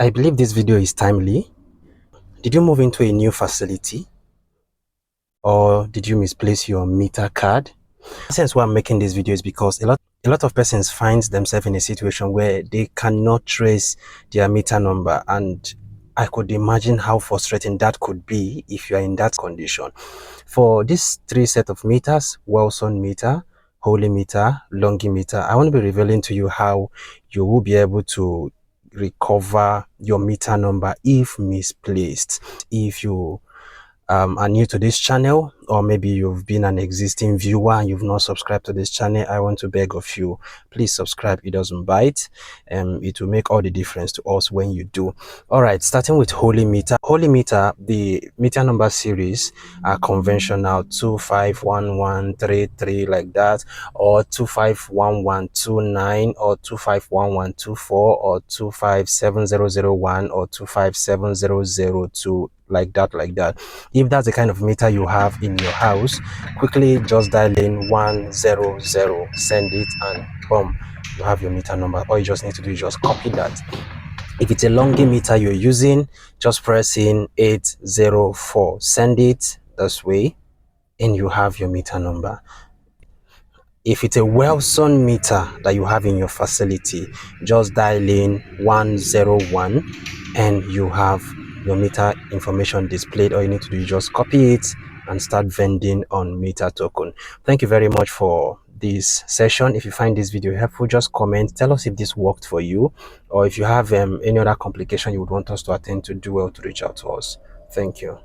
I believe this video is timely. Did you move into a new facility? Or did you misplace your meter card? The sense why I'm making this video is because a lot of persons find themselves in a situation where they cannot trace their meter number, and I could imagine how frustrating that could be if you are in that condition. For these three set of meters, Wellsun meter, Holley meter, Longi meter, I want to be revealing to you how you will be able to recover your meter number if misplaced. If you are new to this channel, or maybe you've been an existing viewer and you've not subscribed to this channel, I want to beg of you, please subscribe. It doesn't bite, it will make all the difference to us when you do. All right, starting with Holley meter. Holley meter, the meter number series are conventional 251133 like that, or 251129, or 251124, or 257001, or 257002, like that. If that's the kind of meter you have in your house, quickly just dial in 100, send it, and boom, you have your meter number. All you just need to do is just copy that. If it's a Longi meter you're using, just press in 804, send it this way, and you have your meter number. If it's a Wellsun meter that you have in your facility, just dial in 101 and you have your meter information displayed. All you need to do is just copy it and start vending on meter token. Thank you very much for this session. If you find this video helpful, just comment, tell us if this worked for you, or if you have any other complication you would want us to attend to, do well to reach out to us. Thank you.